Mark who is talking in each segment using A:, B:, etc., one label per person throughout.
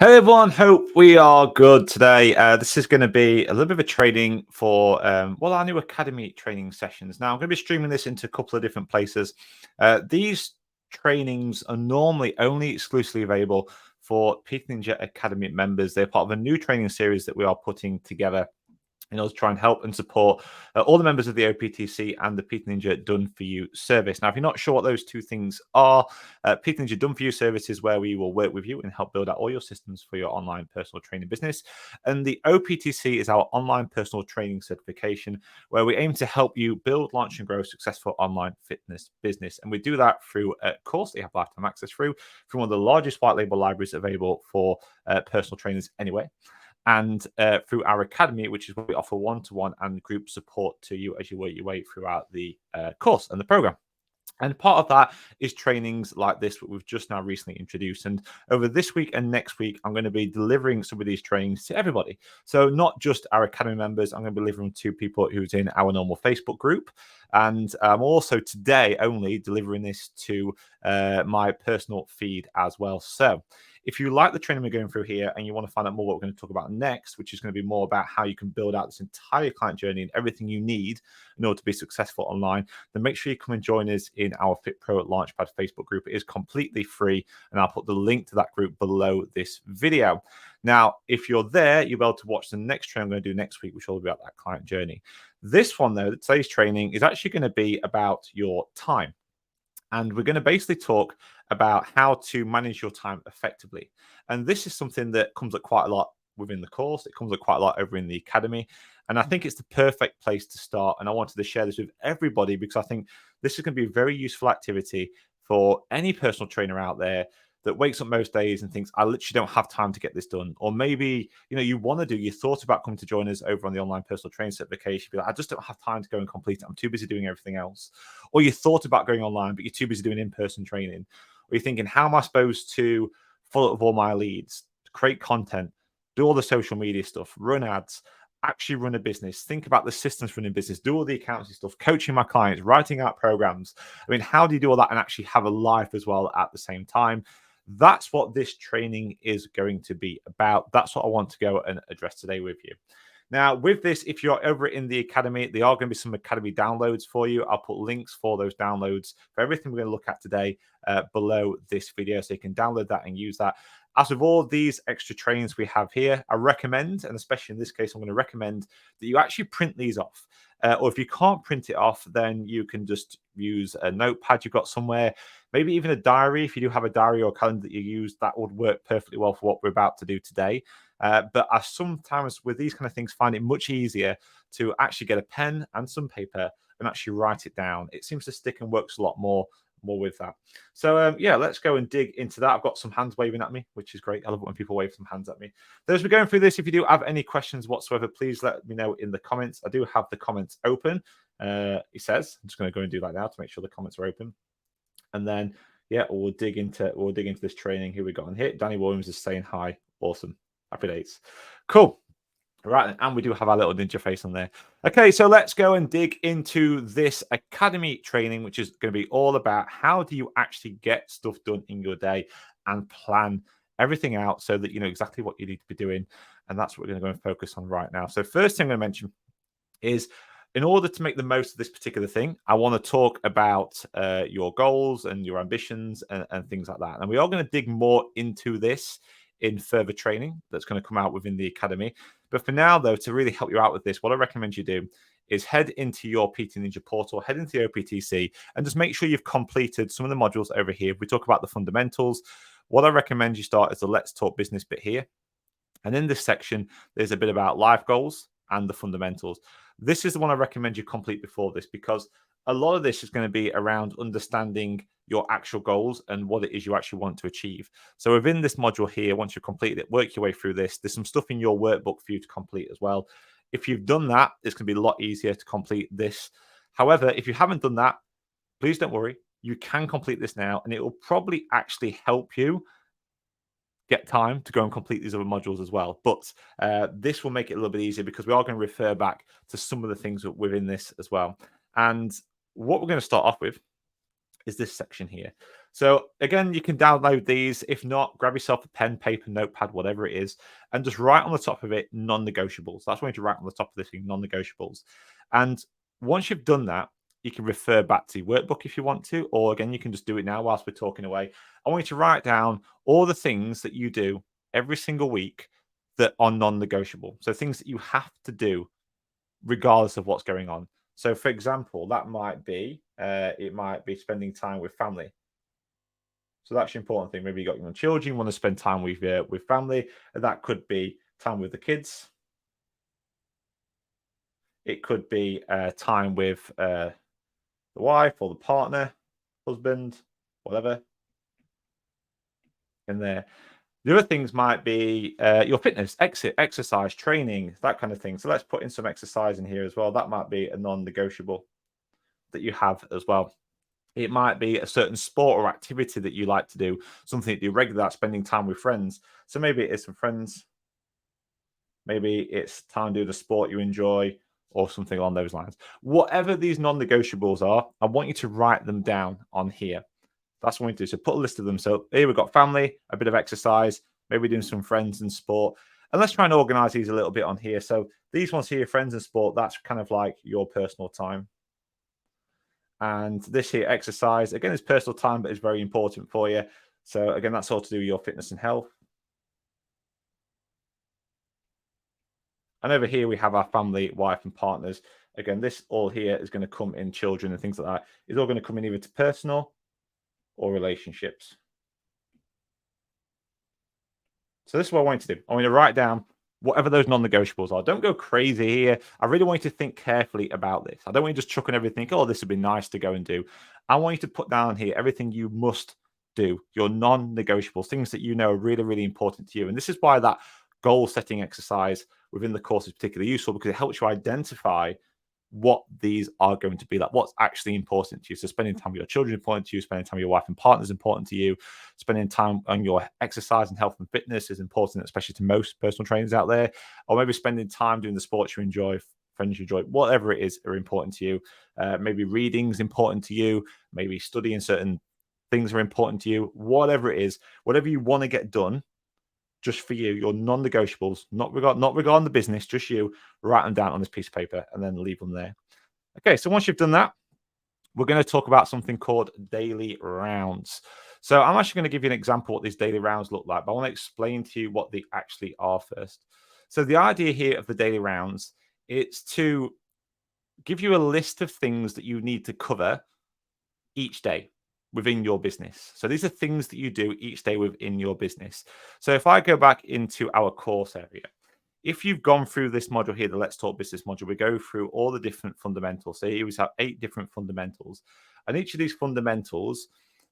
A: Hey everyone, hope we are good today. This is going to be a little bit of a training for our new academy training sessions. Now I'm going to be streaming this into a couple of different places. These trainings are normally only exclusively available for PT Ninja Academy members. They're part of a new training series that we are putting together in order to try and help and support all the members of the OPTC and the PT Ninja Done For You service. Now, if you're not sure what those two things are, PT Ninja Done For You service is where we will work with you and help build out all your systems for your online personal training business. And the OPTC is our online personal training certification, where we aim to help you build, launch, and grow a successful online fitness business. And we do that through a course that you have lifetime access through from one of the largest white label libraries available for personal trainers anyway, and through our academy, which is where we offer one-to-one and group support to you as you work your way throughout the course and the program. And part of that is trainings like this, that we've just now recently introduced. And over this week and next week, I'm going to be delivering some of these trainings to everybody. So not just our academy members, I'm going to be delivering to people who's in our normal Facebook group. And I'm also today only delivering this to my personal feed as well. So if you like the training we're going through here and you want to find out more what we're going to talk about next, which is going to be more about how you can build out this entire client journey and everything you need in order to be successful online, then make sure you come and join us in our Fit Pro Launchpad Facebook group. It is completely free, and I'll put the link to that group below this video. Now, if you're there, you'll be able to watch the next training I'm going to do next week, which will be about that client journey. This one, though, today's training is actually going to be about your time. And we're going to basically talk about how to manage your time effectively. And this is something that comes up quite a lot within the course. It comes up quite a lot over in the academy. And I think it's the perfect place to start. And I wanted to share this with everybody because I think this is going to be a very useful activity for any personal trainer out there that wakes up most days and thinks, I literally don't have time to get this done. Or maybe, you want to do, you thought about coming to join us over on the online personal training certification. Be like, I just don't have time to go and complete it. I'm too busy doing everything else. Or you thought about going online, but you're too busy doing in-person training. Or you're thinking, how am I supposed to follow up all my leads, create content, do all the social media stuff, run ads, actually run a business, think about the systems for running business, do all the accounting stuff, coaching my clients, writing out programs. I mean, how do you do all that and actually have a life as well at the same time? That's what this training is going to be about. That's what I want to go and address today with you. Now, with this, if you're over in the academy, there are going to be some academy downloads for you. I'll put links for those downloads for everything we're going to look at today below this video, so you can download that and use that. As with all these extra trainings we have here, I recommend, and especially in this case, I'm going to recommend that you actually print these off. Or if you can't print it off, then you can just use a notepad you've got somewhere, maybe even a diary. If you do have a diary or a calendar that you use, that would work perfectly well for what we're about to do today. But I sometimes, with these kind of things, find it much easier to actually get a pen and some paper and actually write it down. It seems to stick and works a lot more with that. So yeah, let's go and dig into that. I've got some hands waving at me, which is great. I love it when people wave some hands at me. So as we're going through this, if you do have any questions whatsoever, please let me know in the comments. I do have the comments open. He says, I'm just going to go and do that now to make sure the comments are open. And then yeah, we'll dig into this training. Here we go on here. Danny Williams is saying hi. Awesome. Happy days. Cool. Right, and we do have our little ninja face on there. Okay, so let's go and dig into this academy training, which is going to be all about how do you actually get stuff done in your day and plan everything out so that you know exactly what you need to be doing. And that's what we're going to go and focus on right now. So first thing I'm going to mention is, in order to make the most of this particular thing, I want to talk about your goals and your ambitions and things like that. And we are going to dig more into this in further training that's going to come out within the academy. But for now, though, to really help you out with this, what I recommend you do is head into your PT Ninja portal, head into the OPTC, and just make sure you've completed some of the modules over here. We talk about the fundamentals. What I recommend you start is the Let's Talk Business bit here. And in this section, there's a bit about life goals and the fundamentals. This is the one I recommend you complete before this, because a lot of this is going to be around understanding your actual goals and what it is you actually want to achieve. So within this module here, once you've completed it, work your way through this. There's some stuff in your workbook for you to complete as well. If you've done that, it's going to be a lot easier to complete this. However, if you haven't done that, please don't worry. You can complete this now, and it will probably actually help you get time to go and complete these other modules as well. But this will make it a little bit easier because we are going to refer back to some of the things within this as well. And what we're going to start off with is this section here. So again, you can download these. If not, grab yourself a pen, paper, notepad, whatever it is, and just write on the top of it non-negotiables. That's what you need to write on the top of this thing, non-negotiables. And once you've done that, you can refer back to your workbook if you want to, or again, you can just do it now whilst we're talking away. I want you to write down all the things that you do every single week that are non-negotiable. So things that you have to do regardless of what's going on. So, for example, that might be it might be spending time with family. So that's the important thing. Maybe you got young children, you want to spend time with family, and that could be time with the kids. It could be time with the wife or the partner, husband, whatever in there. The other things might be your fitness, exercise, training, that kind of thing. So let's put in some exercise in here as well. That might be a non-negotiable that you have as well. It might be a certain sport or activity that you like to do, something that you regular, spending time with friends. So maybe it is some friends, maybe it's time to do the sport you enjoy, or something along those lines. Whatever these non-negotiables are, I want you to write them down on here. That's what we do. So put a list of them. So here we've got family, a bit of exercise, maybe doing some friends and sport. And let's try and organize these a little bit on here. So these ones here, friends and sport, that's kind of like your personal time. And this here, exercise, again, is personal time, but it's very important for you. So again, that's all to do with your fitness and health. And over here, we have our family, wife, and partners. Again, this all here is going to come in children and things like that. It's all going to come in either to personal or relationships. So this is what I want you to do. I want you to write down whatever those non-negotiables are. Don't go crazy here. I really want you to think carefully about this. I don't want you just chucking everything, oh, this would be nice to go and do. I want you to put down here everything you must do, your non-negotiables, things that you know are really, really important to you. And this is why that goal setting exercise within the course is particularly useful, because it helps you identify what these are going to be like, what's actually important to you. So spending time with your children is important to you, spending time with your wife and partner is important to you, spending time on your exercise and health and fitness is important, especially to most personal trainers out there, or maybe spending time doing the sports you enjoy, friends you enjoy, whatever it is are important to you. Maybe reading is important to you, maybe studying certain things are important to you, whatever it is, whatever you want to get done, just for you, your non-negotiables, not regarding the business, just you, write them down on this piece of paper and then leave them there. Okay, so once you've done that, we're going to talk about something called daily rounds. So I'm actually going to give you an example what these daily rounds look like, but I want to explain to you what they actually are first. So the idea here of the daily rounds, it's to give you a list of things that you need to cover each day within your business. So these are things that you do each day within your business. So if I go back into our course area, if you've gone through this module here, the Let's Talk Business module, we go through all the different fundamentals. So here we have 8 different fundamentals. And each of these fundamentals,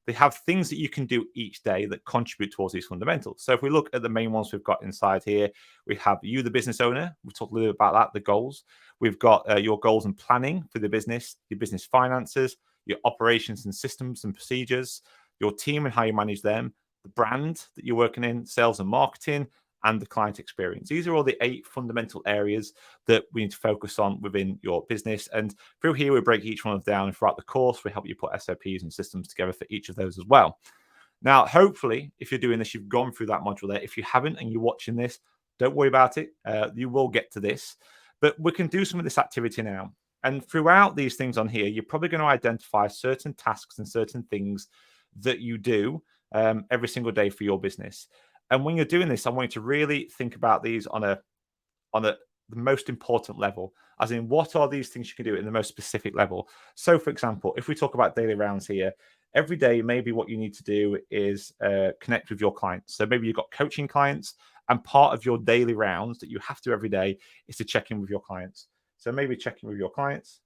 A: they have things that you can do each day that contribute towards these fundamentals. So if we look at the main ones we've got inside here, we have you, the business owner. We've talked a little bit about that, the goals. We've got your goals and planning for the business, your business finances, your operations and systems and procedures, your team and how you manage them, the brand that you're working in, sales and marketing, and the client experience. These are all the 8 fundamental areas that we need to focus on within your business. And through here, we break each one of them down. And throughout the course, we help you put SOPs and systems together for each of those as well. Now, hopefully, if you're doing this, you've gone through that module there. If you haven't and you're watching this, don't worry about it. You will get to this. But we can do some of this activity now. And throughout these things on here, you're probably going to identify certain tasks and certain things that you do every single day for your business. And when you're doing this, I want you to really think about these on the most important level, as in what are these things you can do in the most specific level. So, for example, if we talk about daily rounds here, every day, maybe what you need to do is connect with your clients. So maybe you've got coaching clients, and part of your daily rounds that you have to every day is to check in with your clients. So maybe checking with your clients.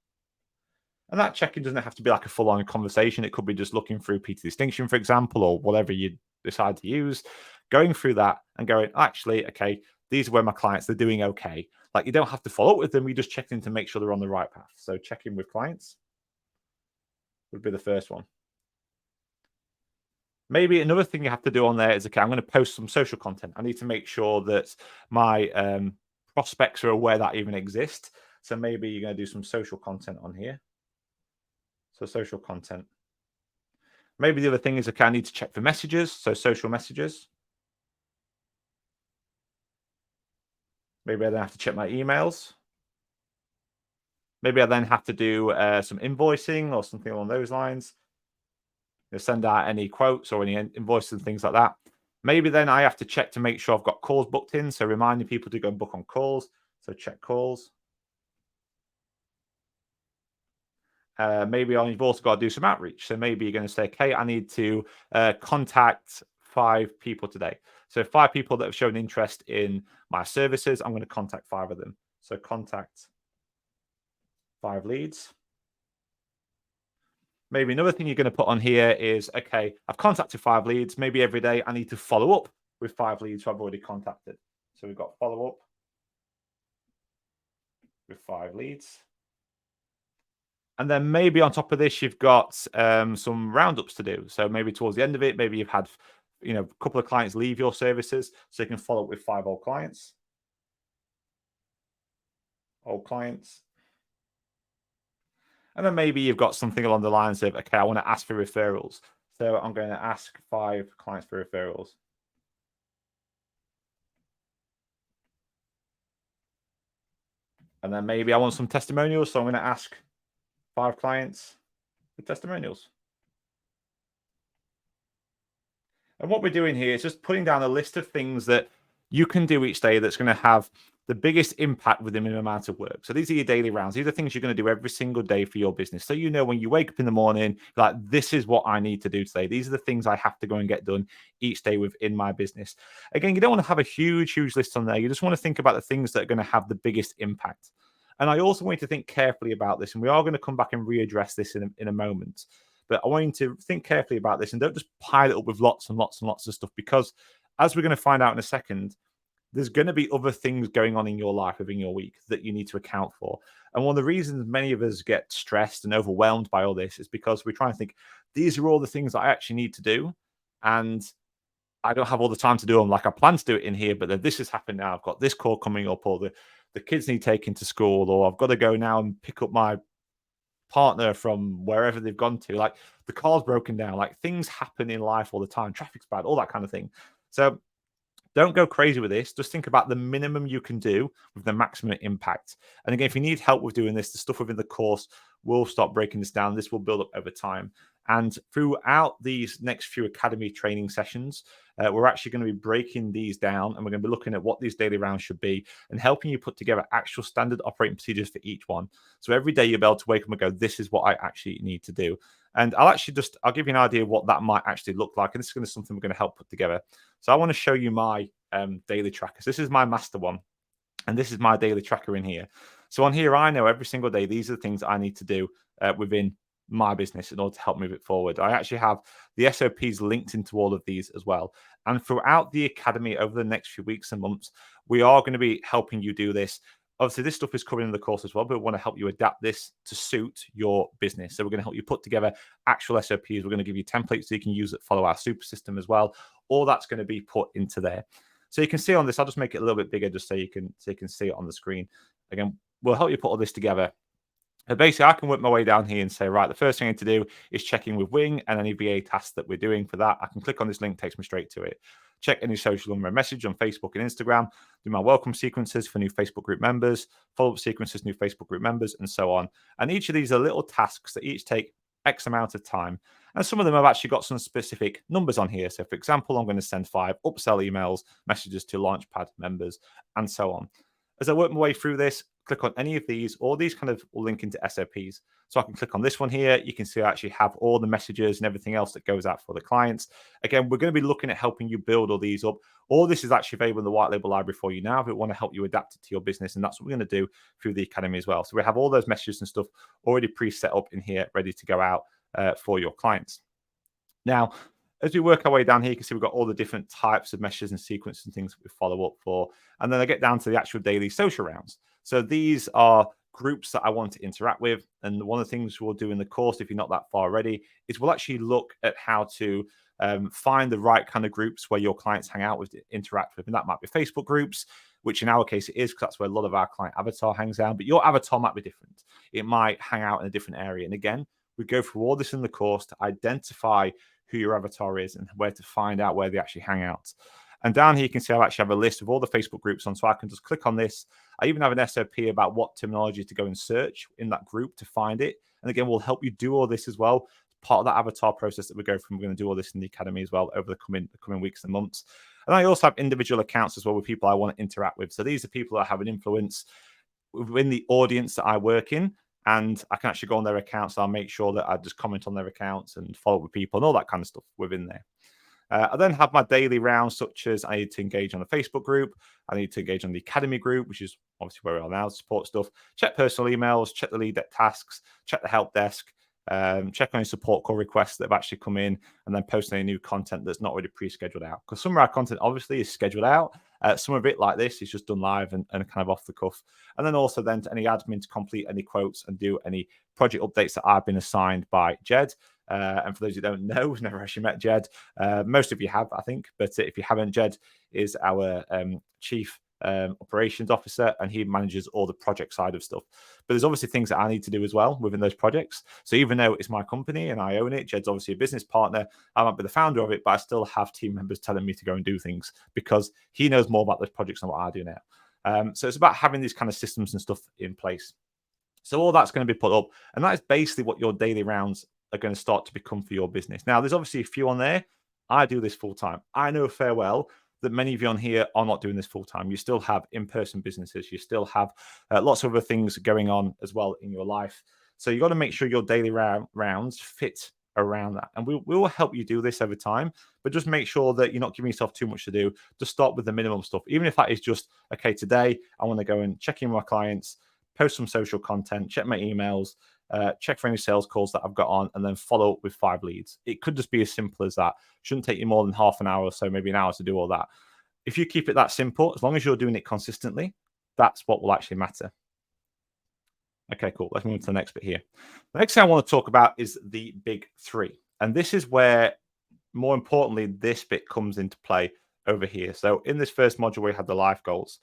A: And that check-in doesn't have to be like a full-on conversation. It could be just looking through PT Distinction, for example, or whatever you decide to use, going through that and going, actually, okay, these are where my clients, they're doing okay. Like you don't have to follow up with them. You just check in to make sure they're on the right path. So check in with clients would be the first one. Maybe another thing you have to do on there is, okay, I'm going to post some social content. I need to make sure that my prospects are aware that even exists. So maybe you're going to do some social content on here. So social content. Maybe the other thing is, okay, I need to check for messages, so social messages. Maybe I then have to check my emails. Maybe I then have to do some invoicing or something along those lines. Send out any quotes or any invoices and things like that. Maybe then I have to check to make sure I've got calls booked in. So reminding people to go and book on calls. So check calls. Maybe you've also got to do some outreach. So maybe you're going to say, okay, I need to contact 5 people today. So 5 people that have shown interest in my services, I'm going to contact 5 of them. So contact 5 leads. Maybe another thing you're going to put on here is, okay, I've contacted 5 leads. Maybe every day I need to follow up with 5 leads who I've already contacted. So we've got follow up with 5 leads. And then maybe on top of this, you've got some roundups to do. So maybe towards the end of it, maybe you've had, a couple of clients leave your services, so you can follow up with 5 old clients. And then maybe you've got something along the lines of, okay, I want to ask for referrals. So I'm going to ask 5 clients for referrals. And then maybe I want some testimonials. So I'm going to ask 5 clients for testimonials. And what we're doing here is just putting down a list of things that you can do each day that's going to have the biggest impact with the minimum amount of work. So these are your daily rounds. These are things you're going to do every single day for your business. So when you wake up in the morning, like, this is what I need to do today. These are the things I have to go and get done each day within my business. Again, you don't want to have a huge list on there. You just want to think about the things that are going to have the biggest impact. And I also want you to think carefully about this. And we are going to come back and readdress this in a moment. But I want you to think carefully about this and don't just pile it up with lots and lots and lots of stuff, because as we're going to find out in a second, there's going to be other things going on in your life within your week that you need to account for. And one of the reasons many of us get stressed and overwhelmed by all this is because we're trying to think, these are all the things that I actually need to do. And I don't have all the time to do them. Like, I plan to do it in here, but then this has happened now. I've got this call coming up, or the kids need taken to school, or I've got to go now and pick up my partner from wherever they've gone to. Like, the car's broken down. Like, things happen in life all the time. Traffic's bad, all that kind of thing. So don't go crazy with this. Just think about the minimum you can do with the maximum impact. And again, if you need help with doing this, the stuff within the course will start breaking this down. This will build up over time. And throughout these next few academy training sessions, we're actually going to be breaking these down, and we're going to be looking at what these daily rounds should be and helping you put together actual standard operating procedures for each one. So every day you'll be able to wake up and go, this is what I actually need to do. And I'll give you an idea of what that might actually look like. And this is going to be something we're going to help put together. So I want to show you my daily trackers. This is my master one, and this is my daily tracker in here. So on here, I know every single day, these are the things I need to do within my business in order to help move it forward. I actually have the SOPs linked into all of these as well. And throughout the academy over the next few weeks and months, we are going to be helping you do this. Obviously, this stuff is covered in the course as well, but we want to help you adapt this to suit your business. So we're going to help you put together actual SOPs. We're going to give you templates so you can use that follow our super system as well. All that's going to be put into there. So you can see on this, I'll just make it a little bit bigger just so you can see it on the screen. Again, we'll help you put all this together. And basically, I can work my way down here and say, right, the first thing I need to do is check in with Wing and any VA tasks that we're doing for that. I can click on this link, takes me straight to it. Check any social number and message on Facebook and Instagram, do my welcome sequences for new Facebook group members, follow-up sequences, new Facebook group members, and so on. And each of these are little tasks that each take X amount of time. And some of them have actually got some specific numbers on here. So for example, I'm going to send 5 upsell emails, messages to Launchpad members, and so on. As I work my way through this, click on any of these, all these kind of will link into SOPs. So I can click on this one here. You can see I actually have all the messages and everything else that goes out for the clients. Again, we're going to be looking at helping you build all these up. All this is actually available in the white label library for you now, but we want to help you adapt it to your business. And that's what we're going to do through the academy as well. So we have all those messages and stuff already pre-set up in here, ready to go out for your clients. Now, as we work our way down here, you can see we've got all the different types of messages and sequences and things that we follow up for. And then I get down to the actual daily social rounds. So these are groups that I want to interact with. And one of the things we'll do in the course, if you're not that far already, is we'll actually look at how to find the right kind of groups where your clients hang out with, interact with. And that might be Facebook groups, which in our case it is, because that's where a lot of our client avatar hangs out. But your avatar might be different. It might hang out in a different area. And again, We go through all this in the course to identify who your avatar is and where to find out where they actually hang out. And down here, you can see I actually have a list of all the Facebook groups on, so I can just click on this. I even have an SOP about what terminology to go and search in that group to find it. And again, we'll help you do all this as well. Part of that avatar process that we go through. We're going to do all this in the academy as well over the coming weeks and months. And I also have individual accounts as well with people I want to interact with. So these are people that have an influence within the audience that I work in. And I can actually go on their accounts. So I'll make sure that I just comment on their accounts and follow up with people and all that kind of stuff within there. I then have my daily rounds, such as I need to engage on the Facebook group. I need to engage on the Academy group, which is obviously where we are now, support stuff. Check personal emails, check the lead deck tasks, check the help desk, check on any support call requests that have actually come in, and then post any new content that's not already pre-scheduled out. Because some of our content obviously is scheduled out. Some of it, like this, is just done live and kind of off the cuff. And then also then to any admin to complete any quotes and do any project updates that I've been assigned by Jed. And for those who don't know, who've never actually met Jed, most of you have, I think. But if you haven't, Jed is our chief operations officer, and he manages all the project side of stuff. But there's obviously things that I need to do as well within those projects. So even though it's my company and I own it, Jed's obviously a business partner. I might be the founder of it, but I still have team members telling me to go and do things because he knows more about those projects than what I do now. So it's about having these kind of systems and stuff in place. So all that's going to be put up, and that is basically what your daily rounds are going to start to become for your business. Now, there's obviously a few on there. I do this full time. I know fair well that many of you on here are not doing this full time. You still have in-person businesses. You still have lots of other things going on as well in your life. So you got to make sure your daily rounds fit around that. And we will help you do this over time, but just make sure that you're not giving yourself too much to do. Just start with the minimum stuff. Even if that is just, okay, today I want to go and check in with my clients, post some social content, check my emails, check for any sales calls that I've got on, and then follow up with 5 leads. It could just be as simple as that. Shouldn't take you more than half an hour or so, maybe an hour to do all that. If you keep it that simple, as long as you're doing it consistently, that's what will actually matter. Okay, cool. Let's move on to the next bit here. The next thing I want to talk about is the big 3. And this is where, more importantly, this bit comes into play over here. So in this first module, we had the life goals.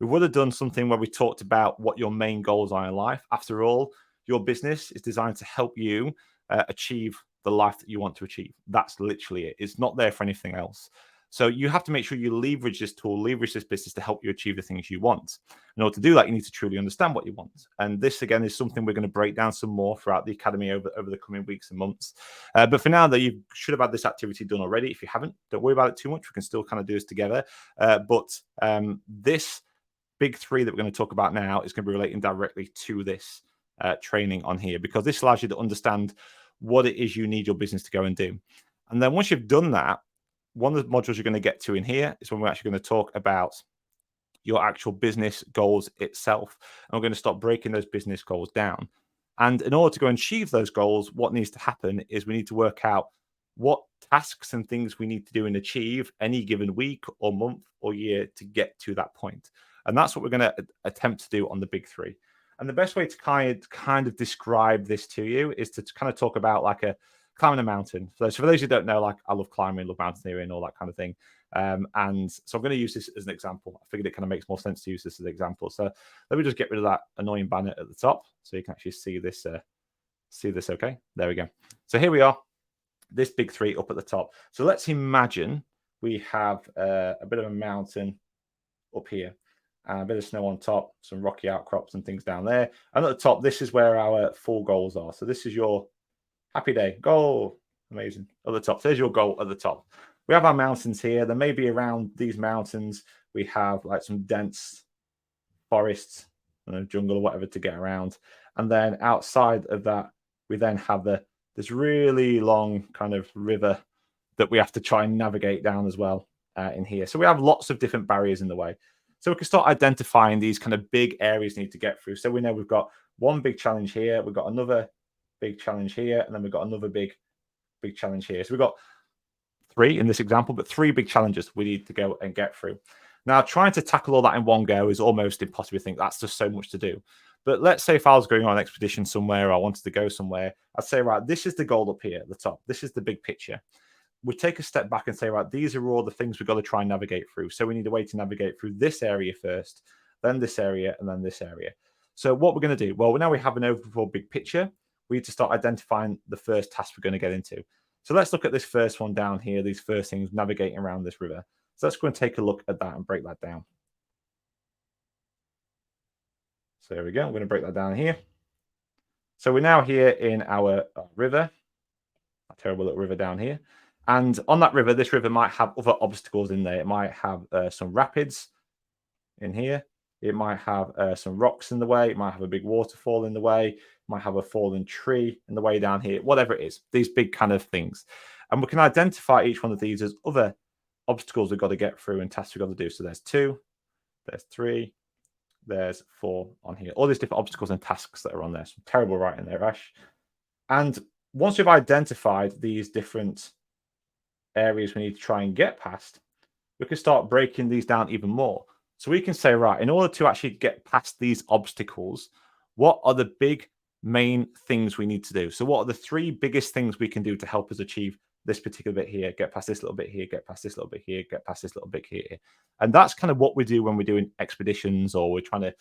A: We would have done something where we talked about what your main goals are in life. After all, your business is designed to help you achieve the life that you want to achieve. That's literally it. It's not there for anything else. So you have to make sure you leverage this tool, leverage this business to help you achieve the things you want. In order to do that, you need to truly understand what you want. And this, again, is something we're going to break down some more throughout the academy over the coming weeks and months. But for now, though, you should have had this activity done already. If you haven't, don't worry about it too much. We can still kind of do this together. But this big 3 that we're going to talk about now is going to be relating directly to this training on here, because this allows you to understand what it is you need your business to go and do. And then once you've done that, one of the modules you're going to get to in here is when we're actually going to talk about your actual business goals itself. And we're going to start breaking those business goals down. And in order to go and achieve those goals, what needs to happen is we need to work out what tasks and things we need to do and achieve any given week or month or year to get to that point. And that's what we're going to attempt to do on the big 3. And the best way to kind of describe this to you is to kind of talk about like climbing a mountain. So for those who don't know, like I love climbing, love mountaineering, all that kind of thing. And so I'm going to use this as an example. I figured it kind of makes more sense to use this as an example. So let me just get rid of that annoying banner at the top so you can actually see this. Okay, there we go. So here we are, this big 3 up at the top. So let's imagine we have a bit of a mountain up here. A bit of snow on top, some rocky outcrops and things down there. And at the top, this is where our full goals are. So this is your happy day. Goal. Amazing. At the top. There's your goal at the top. We have our mountains here. There may be around these mountains, we have like some dense forests, jungle or whatever to get around. And then outside of that, we then have this really long kind of river that we have to try and navigate down as well in here. So we have lots of different barriers in the way. So we can start identifying these kind of big areas we need to get through. So we know we've got one big challenge here, we've got another big challenge here, and then we've got another big challenge here. So we've got 3 in this example, but 3 big challenges we need to go and get through. Now, trying to tackle all that in one go is almost impossible. I think that's just so much to do. But let's say if I was going on an expedition somewhere, or I wanted to go somewhere, I'd say, right, this is the goal up here at the top. This is the big picture. We'd take a step back and say, right, these are all the things we've got to try and navigate through. So we need a way to navigate through this area first, then this area, and then this area. So what we're going to do, well, now we have an overall big picture. we need to start identifying the first task we're going to get into. So let's look at this first one down here, these first things, navigating around this river. So let's go and take a look at that and break that down. So there we go. I'm going to break that down here. So we're now here in our river, a terrible little river down here. And on that river, this river might have other obstacles in there. It might have some rapids in here. It might have some rocks in the way. It might have a big waterfall in the way. It might have a fallen tree in the way down here. Whatever it is, these big kind of things. And we can identify each one of these as other obstacles we've got to get through and tasks we've got to do. So there's 2, there's 3, there's 4 on here. All these different obstacles and tasks that are on there. Some terrible writing there, Ash. And once we've identified these different areas we need to try and get past, we can start breaking these down even more. So we can say, right, in order to actually get past these obstacles, what are the big main things we need to do? So what are the 3 biggest things we can do to help us achieve this particular bit here, get past this little bit here, get past this little bit here, get past this little bit here? And that's kind of what we do when we're doing expeditions or we're trying to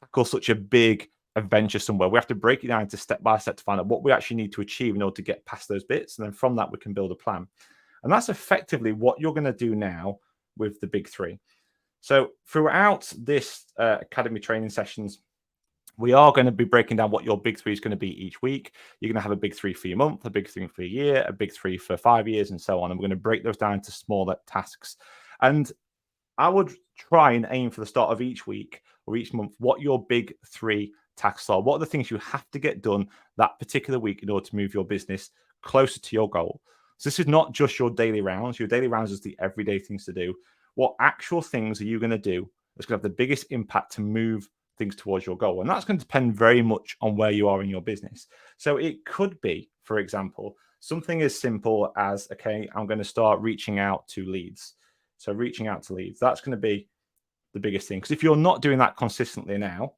A: tackle such a big adventure somewhere. We have to break it down into step by step to find out what we actually need to achieve in order to get past those bits. And then from that, we can build a plan. And that's effectively what you're going to do now with the big 3. So throughout this academy training sessions, we are going to be breaking down what your big 3 is going to be each week. You're going to have a big 3 for your month, a big 3 for a year, a big 3 for 5 years, and so on. And we're going to break those down into smaller tasks. And I would try and aim for the start of each week or each month what your big 3 tasks are. What are the things you have to get done that particular week in order to move your business closer to your goal? So this is not just your daily rounds. Your daily rounds is the everyday things to do. What actual things are you going to do that's going to have the biggest impact to move things towards your goal? And that's going to depend very much on where you are in your business. So it could be, for example, something as simple as, okay, I'm going to start reaching out to leads. So reaching out to leads, that's going to be the biggest thing. Because if you're not doing that consistently now,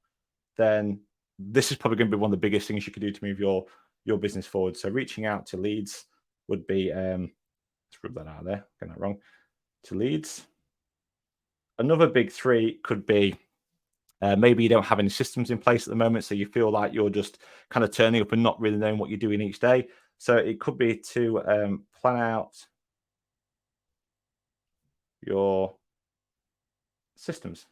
A: then this is probably going to be one of the biggest things you could do to move your business forward. So reaching out to leads would be, let's rub that out of there, getting that wrong, to leads. Another big 3 could be maybe you don't have any systems in place at the moment, so you feel like you're just kind of turning up and not really knowing what you're doing each day. So it could be to plan out your systems.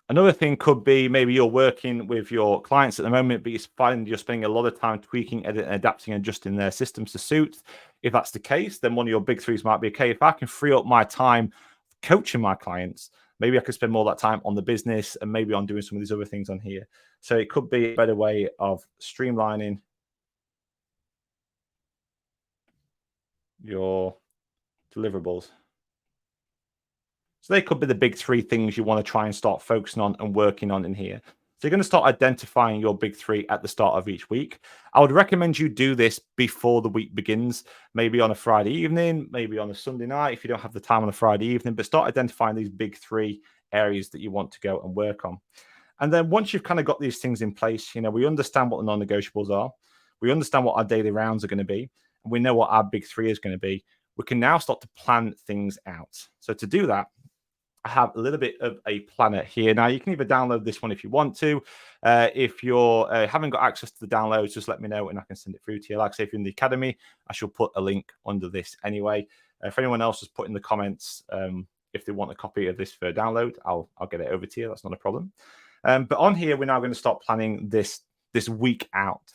A: Another thing could be maybe you're working with your clients at the moment, but you find you're spending a lot of time tweaking, editing, adapting, and adjusting their systems to suit. If that's the case, then one of your big 3s might be, okay, if I can free up my time coaching my clients, maybe I could spend more of that time on the business and maybe on doing some of these other things on here. So it could be a better way of streamlining your deliverables. So they could be the big 3 things you want to try and start focusing on and working on in here. So you're going to start identifying your big 3 at the start of each week. I would recommend you do this before the week begins, maybe on a Friday evening, maybe on a Sunday night if you don't have the time on a Friday evening, but start identifying these big 3 areas that you want to go and work on. And then once you've kind of got these things in place, we understand what the non-negotiables are. We understand what our daily rounds are going to be. And we know what our big 3 is going to be. We can now start to plan things out. So to do that, I have a little bit of a planner here. Now, you can either download this one if you want to. If you haven't got access to the downloads, just let me know and I can send it through to you. Like I say, if you're in the academy, I shall put a link under this anyway. If anyone else has put in the comments, if they want a copy of this for download, I'll get it over to you. That's not a problem. But on here, we're now going to start planning this week out.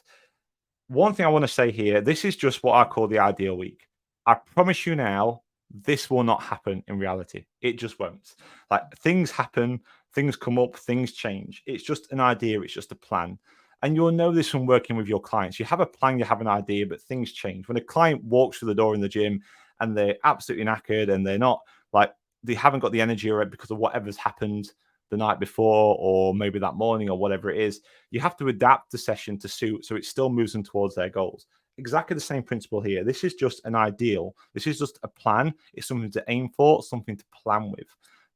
A: One thing I want to say here, this is just what I call the ideal week. I promise you now, this will not happen in reality. It just won't. Like, things happen, things come up, things change. It's just an idea. It's just a plan. And you'll know this from working with your clients. You have a plan, you have an idea, but things change. When a client walks through the door in the gym and they're absolutely knackered and they're not like, they haven't got the energy or because of whatever's happened the night before or maybe that morning or whatever it is, you have to adapt the session to suit so it still moves them towards their goals. Exactly the same principle here. This is just an ideal. This is just a plan. It's something to aim for, something to plan with.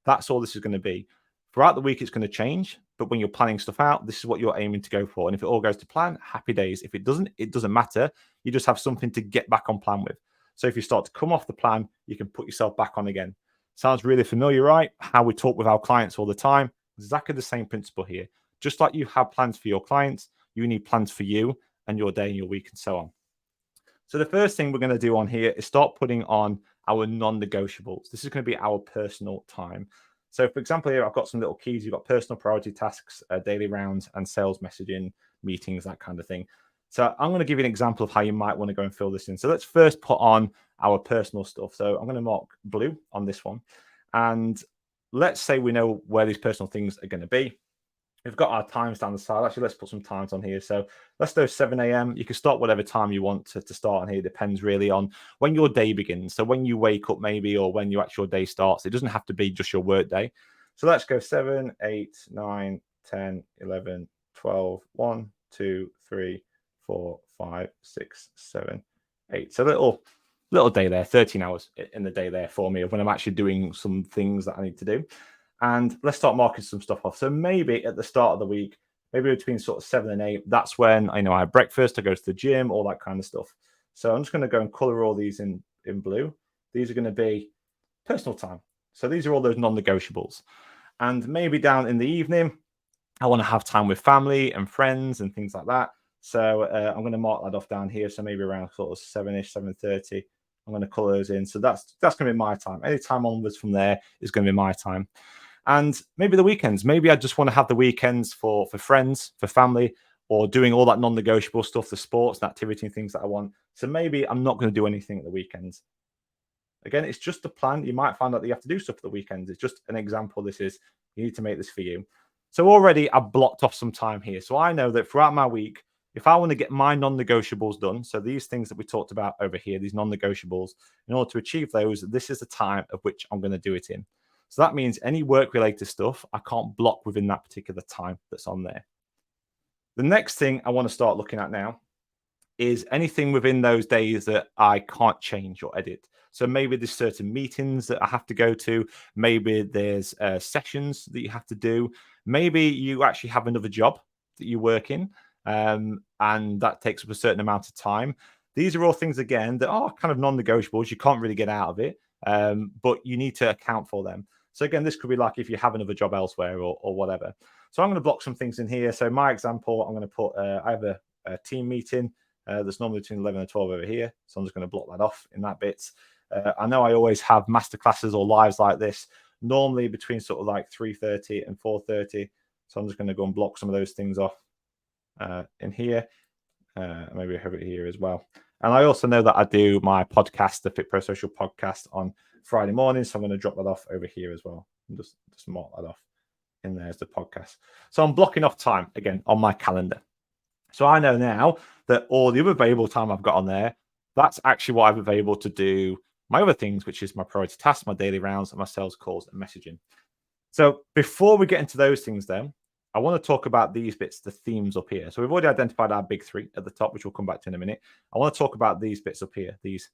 A: That's all this is going to be. Throughout the week, it's going to change. But when you're planning stuff out, this is what you're aiming to go for. And if it all goes to plan, happy days. If it doesn't matter. You just have something to get back on plan with. So if you start to come off the plan, you can put yourself back on again. Sounds really familiar, right? How we talk with our clients all the time. Exactly the same principle here. Just like you have plans for your clients, you need plans for you and your day and your week and so on. So the first thing we're going to do on here is start putting on our non-negotiables. This is going to be our personal time. So for example, here I've got some little keys. You've got personal priority tasks, daily rounds, and sales messaging, meetings, that kind of thing. So I'm going to give you an example of how you might want to go and fill this in. So let's first put on our personal stuff. So I'm going to mark blue on this one. And let's say we know where these personal things are going to be. We've got our times down the side. Actually, let's put some times on here. So let's do 7 a.m. You can start whatever time you want to start on here. It depends really on when your day begins. So when you wake up maybe, or when your actual day starts. It doesn't have to be just your work day. So let's go 7, 8, 9, 10, 11, 12, 1, 2, 3, 4, 5, 6, 7, 8. So little day there, 13 hours in the day there for me of when I'm actually doing some things that I need to do. And let's start marking some stuff off. So maybe at the start of the week, maybe between sort of 7 and 8, that's when I know I have breakfast, I go to the gym, all that kind of stuff. So I'm just going to go and color all these in blue. These are going to be personal time. So these are all those non-negotiables. And maybe down in the evening, I want to have time with family and friends and things like that. So I'm going to mark that off down here. So maybe around sort of 7-ish, 7:30. I'm going to color those in. So that's going to be my time. Any time onwards from there is going to be my time. And maybe the weekends. Maybe I just want to have the weekends for friends, for family, or doing all that non-negotiable stuff, the sports and activity and things that I want. So maybe I'm not going to do anything at the weekends. Again, it's just a plan. You might find out that you have to do stuff at the weekends. It's just an example. This is, you need to make this for you. So already I've blocked off some time here. So I know that throughout my week, if I want to get my non-negotiables done, so these things that we talked about over here, these non-negotiables, in order to achieve those, this is the time of which I'm going to do it in. So that means any work-related stuff, I can't block within that particular time that's on there. The next thing I want to start looking at now is anything within those days that I can't change or edit. So maybe there's certain meetings that I have to go to. Maybe there's sessions that you have to do. Maybe you actually have another job that you work in, and that takes up a certain amount of time. These are all things, again, that are kind of non-negotiables. You can't really get out of it, but you need to account for them. So again, this could be like if you have another job elsewhere or whatever. So I'm going to block some things in here. So my example, I'm going to put, I have a team meeting that's normally between 11 and 12 over here. So I'm just going to block that off in that bit. I know I always have masterclasses or lives like this, normally between sort of like 3:30 and 4:30. So I'm just going to go and block some of those things off in here. Maybe I have it here as well. And I also know that I do my podcast, the Fit Pro Social podcast, on Friday morning. So I'm going to drop that off over here as well. And just mark that off in there as the podcast. So I'm blocking off time again on my calendar. So I know now that all the other available time I've got on there, that's actually what I'm available to do my other things, which is my priority tasks, my daily rounds, and my sales calls and messaging. So before we get into those things then, I want to talk about these bits, the themes up here. So we've already identified our big three at the top, which we'll come back to in a minute. I want to talk about these bits up here, these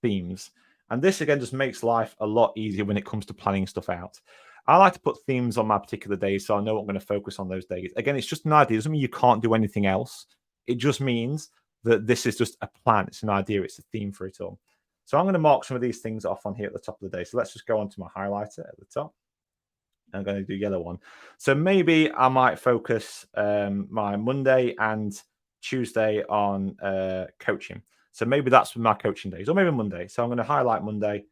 A: themes. And this, again, just makes life a lot easier when it comes to planning stuff out. I like to put themes on my particular days so I know what I'm going to focus on those days. Again, it's just an idea. It doesn't mean you can't do anything else. It just means that this is just a plan. It's an idea. It's a theme for it all. So I'm going to mark some of these things off on here at the top of the day. So let's just go on to my highlighter at the top. I'm going to do yellow one. So maybe I might focus my Monday and Tuesday on coaching. So maybe that's my coaching days, or maybe Monday. So I'm going to highlight Monday.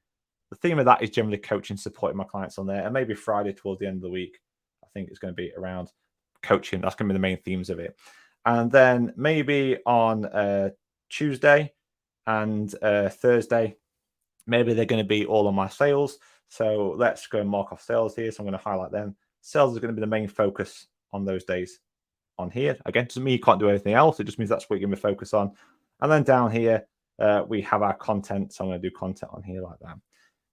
A: The theme of that is generally coaching, supporting my clients on there. And maybe Friday towards the end of the week, I think it's going to be around coaching. That's going to be the main themes of it. And then maybe on Tuesday and Thursday, maybe they're going to be all on my sales. So let's go and mark off sales here. So I'm going to highlight them. Sales is going to be the main focus on those days on here. Again, doesn't mean you can't do anything else. It just means that's what you're going to focus on. And then down here, we have our content. So I'm going to do content on here like that.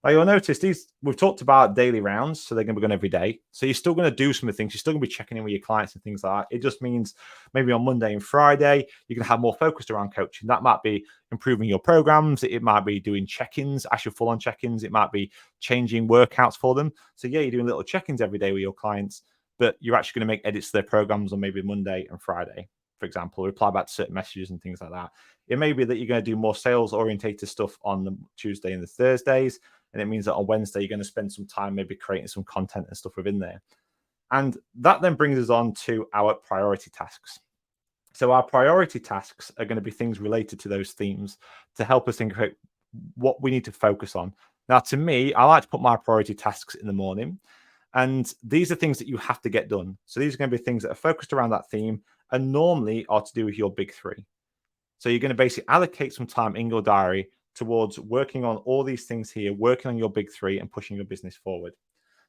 A: Now you'll notice we've talked about daily rounds, so they're going to be going every day. So you're still going to do some of the things. You're still going to be checking in with your clients and things like that. It just means maybe on Monday and Friday, you can have more focused around coaching. That might be improving your programs. It might be doing check-ins, actual full-on check-ins. It might be changing workouts for them. So yeah, you're doing little check-ins every day with your clients, but you're actually going to make edits to their programs on maybe Monday and Friday, for example, reply back to certain messages and things like that. It may be that you're going to do more sales-orientated stuff on the Tuesday and the Thursdays. And it means that on Wednesday, you're going to spend some time maybe creating some content and stuff within there. And that then brings us on to our priority tasks. So our priority tasks are going to be things related to those themes to help us think about what we need to focus on. Now, to me, I like to put my priority tasks in the morning. And these are things that you have to get done. So these are going to be things that are focused around that theme and normally are to do with your big three. So you're going to basically allocate some time in your diary towards working on all these things here, working on your big three and pushing your business forward.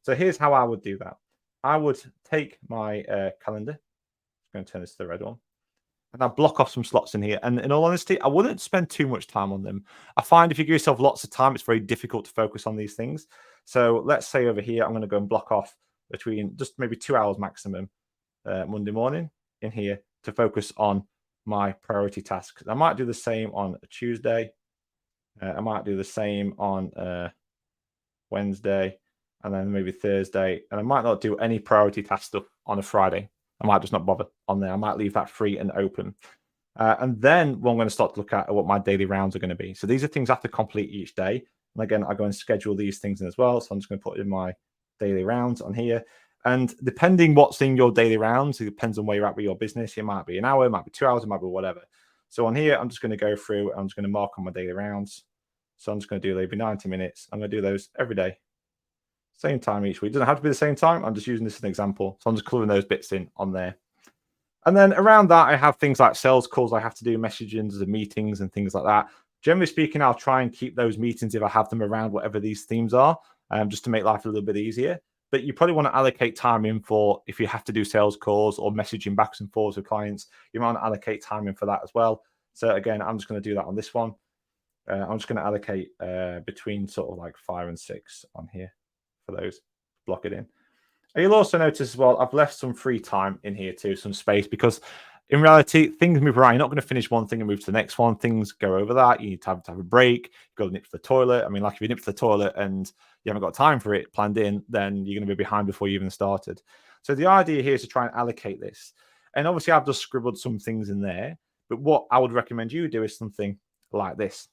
A: So here's how I would do that. I would take my calendar. I'm going to turn this to the red one. And I block off some slots in here. And in all honesty, I wouldn't spend too much time on them. I find if you give yourself lots of time, it's very difficult to focus on these things. So let's say over here, I'm going to go and block off between just maybe 2 hours maximum Monday morning in here to focus on my priority tasks. I might do the same on a Tuesday. I might do the same on Wednesday and then maybe Thursday. And I might not do any priority task stuff on a Friday. I might just not bother on there. I might leave that free and open. And then what I'm going to start to look at are what my daily rounds are going to be. So these are things I have to complete each day. And again, I go and schedule these things in as well. So I'm just going to put in my daily rounds on here. And depending what's in your daily rounds, it depends on where you're at with your business. It might be an hour, it might be 2 hours, it might be whatever. So on here, I'm just going to go through, I'm just going to mark on my daily rounds. So I'm just going to do maybe 90 minutes. I'm going to do those every day. Same time each week. It doesn't have to be the same time. I'm just using this as an example. So I'm just colouring those bits in on there. And then around that, I have things like sales calls I have to do, messagings and meetings and things like that. Generally speaking, I'll try and keep those meetings if I have them around whatever these themes are, just to make life a little bit easier. But you probably want to allocate time in for if you have to do sales calls or messaging backs and forwards with clients, you might want to allocate time in for that as well. So again, I'm just going to do that on this one. I'm just going to allocate between sort of like 5 and 6 on here for those. Block it in. And you'll also notice as well, I've left some free time in here too, some space, because in reality, things move around. You're not going to finish one thing and move to the next one. Things go over that. You need to have a break, go nip to the toilet. I mean, like if you nip to the toilet and you haven't got time for it planned in, then you're going to be behind before you even started. So the idea here is to try and allocate this. And obviously, I've just scribbled some things in there. But what I would recommend you do is something like this.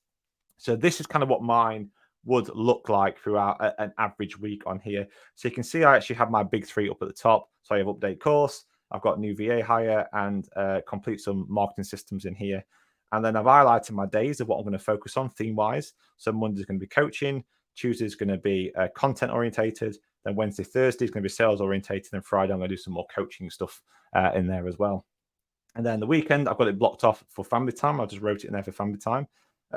A: So this is kind of what mine would look like throughout an average week on here. So you can see I actually have my big three up at the top. So I have update course, I've got new VA hire and complete some marketing systems in here. And then I've highlighted my days of what I'm going to focus on theme wise. So Monday's going to be coaching, Tuesday's going to be content orientated, then Wednesday, Thursday is going to be sales orientated, and Friday I'm going to do some more coaching stuff in there as well. And then the weekend, I've got it blocked off for family time. I just wrote it in there for family time.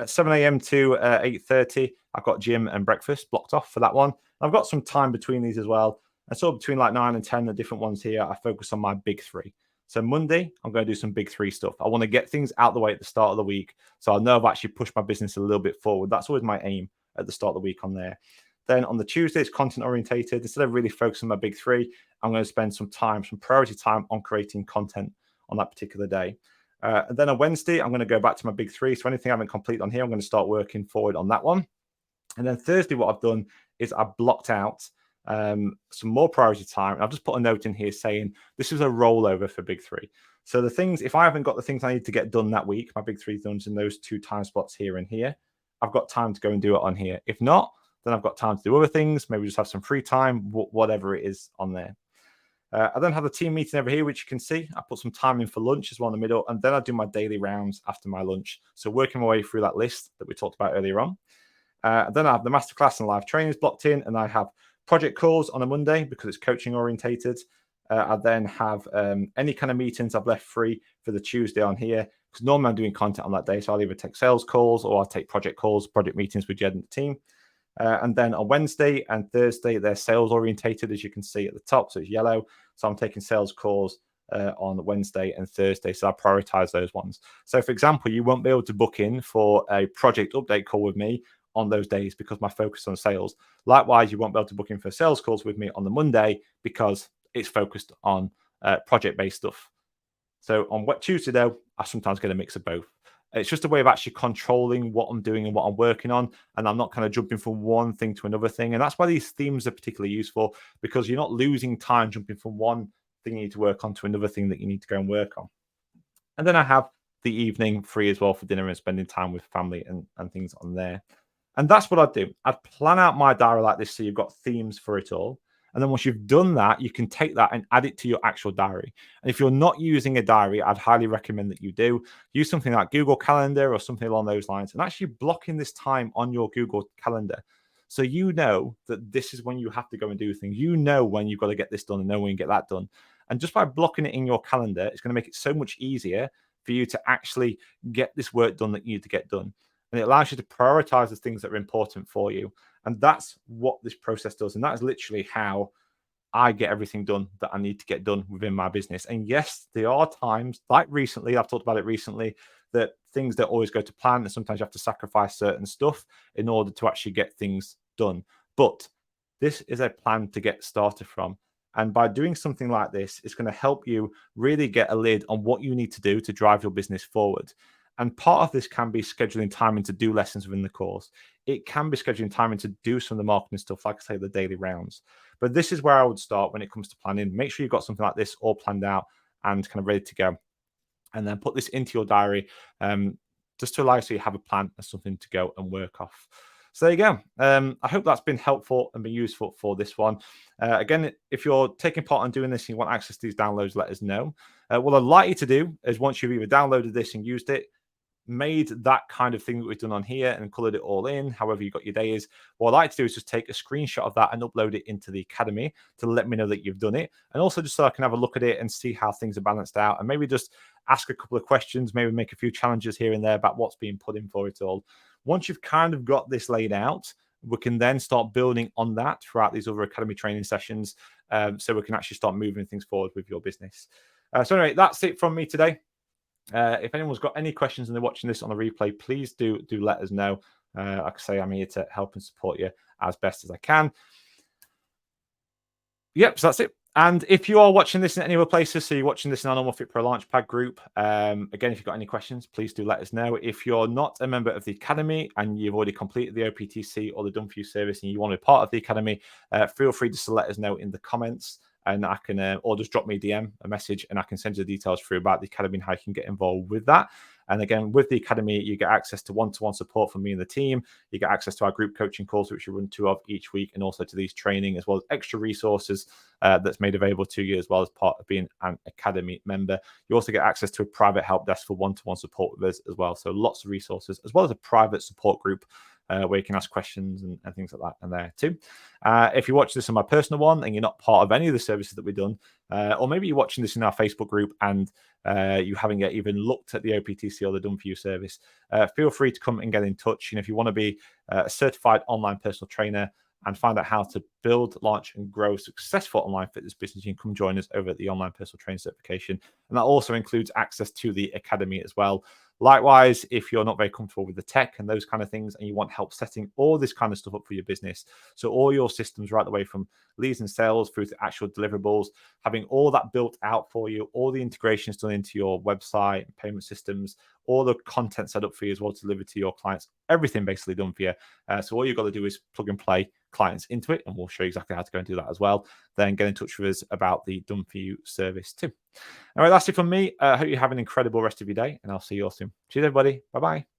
A: 7 a.m. to 8:30, I've got gym and breakfast blocked off for that one. I've got some time between these as well. And so between like 9 and 10, the different ones here, I focus on my big three. So Monday, I'm going to do some big three stuff. I want to get things out the way at the start of the week. So I know I've actually pushed my business a little bit forward. That's always my aim at the start of the week on there. Then on the Tuesday, it's content orientated. Instead of really focusing on my big three, I'm going to spend some time, some priority time on creating content on that particular day. And then on Wednesday, I'm going to go back to my big three. So anything I haven't completed on here, I'm going to start working forward on that one. And then Thursday, what I've done is I've blocked out some more priority time. And I've just put a note in here saying this is a rollover for big three. So the things, if I haven't got the things I need to get done that week, my big three done in those 2 time slots here and here, I've got time to go and do it on here. If not, then I've got time to do other things, maybe just have some free time, whatever it is on there. I then have a team meeting over here, which you can see. I put some time in for lunch as well in the middle, and then I do my daily rounds after my lunch. So working my way through that list that we talked about earlier on. Then I have the masterclass and live trainings blocked in, and I have project calls on a Monday because it's coaching orientated. I then have any kind of meetings I've left free for the Tuesday on here, because normally I'm doing content on that day. So I'll either take sales calls or I'll take project calls, project meetings with Jed and the team. And then on Wednesday and Thursday, they're sales orientated, as you can see at the top. So it's yellow. So I'm taking sales calls on Wednesday and Thursday. So I prioritize those ones. So for example, you won't be able to book in for a project update call with me on those days because my focus on sales. Likewise, you won't be able to book in for sales calls with me on the Monday because it's focused on project-based stuff. So on Tuesday, though, I sometimes get a mix of both. It's just a way of actually controlling what I'm doing and what I'm working on. And I'm not kind of jumping from one thing to another thing. And that's why these themes are particularly useful, because you're not losing time jumping from one thing you need to work on to another thing that you need to go and work on. And then I have the evening free as well for dinner and spending time with family and things on there. And that's what I'd do. I'd plan out my diary like this so you've got themes for it all. And then once you've done that, you can take that and add it to your actual diary. And if you're not using a diary, I'd highly recommend that you do. Use something like Google Calendar or something along those lines, and actually blocking this time on your Google Calendar. So you know that this is when you have to go and do things. You know when you've got to get this done and know when you get that done. And just by blocking it in your calendar, it's going to make it so much easier for you to actually get this work done that you need to get done. And it allows you to prioritize the things that are important for you. And that's what this process does. And that is literally how I get everything done that I need to get done within my business. And yes, there are times, like recently, I've talked about it recently, that things don't always go to plan. And sometimes you have to sacrifice certain stuff in order to actually get things done. But this is a plan to get started from. And by doing something like this, it's going to help you really get a lid on what you need to do to drive your business forward. And part of this can be scheduling time in to do lessons within the course. It can be scheduling time in to do some of the marketing stuff, like I say, the daily rounds. But this is where I would start when it comes to planning. Make sure you've got something like this all planned out and kind of ready to go. And then put this into your diary just to allow you so you have a plan and something to go and work off. So there you go. I hope that's been helpful and been useful for this one. Again, if you're taking part in doing this and you want access to these downloads, let us know. What I'd like you to do is once you've either downloaded this and used it, made that kind of thing that we've done on here and colored it all in, however you got your days, what I'd like to do is just take a screenshot of that and upload it into the Academy to let me know that you've done it. And also just so I can have a look at it and see how things are balanced out, and maybe just ask a couple of questions, maybe make a few challenges here and there about what's being put in for it all. Once you've kind of got this laid out, we can then start building on that throughout these other Academy training sessions, so we can actually start moving things forward with your business. So anyway, that's it from me today. If anyone's got any questions and they're watching this on the replay, please do let us know. Like I say, I'm here to help and support you as best as I can. Yep, so that's it. And if you are watching this in any other places, so you're watching this in our normal Fit Pro Launchpad group, again, if you've got any questions, please do let us know. If you're not a member of the Academy and you've already completed the OPTC or the Done For You service and you want to be part of the Academy, feel free just to let us know in the comments, and I can, or just drop me a DM, a message, and I can send you the details through about the Academy and how you can get involved with that. And again, with the Academy, you get access to one-to-one support from me and the team. You get access to our group coaching calls, which we run 2 of each week, and also to these training, as well as extra resources that's made available to you as well as part of being an Academy member. You also get access to a private help desk for one-to-one support with us as well. So lots of resources, as well as a private support group where you can ask questions and things like that in there too. If you watch this on my personal one and you're not part of any of the services that we've done, or maybe you're watching this in our Facebook group and you haven't yet even looked at the OPTC or the Done For You service, feel free to come and get in touch. And if you want to be a certified online personal trainer and find out how to build, launch, and grow successful online fitness business, you can come join us over at the Online Personal Training Certification. And that also includes access to the Academy as well. Likewise, if you're not very comfortable with the tech and those kind of things, and you want help setting all this kind of stuff up for your business, so all your systems right the way from leads and sales through to actual deliverables, having all that built out for you, all the integrations done into your website, payment systems, all the content set up for you as well to deliver to your clients, everything basically done for you. So all you've got to do is plug and play clients into it, and we'll show you exactly how to go and do that as well. Then get in touch with us about the Done For You service too. All right, that's it from me. I hope you have an incredible rest of your day, and I'll see you all soon. Cheers, everybody. Bye-bye.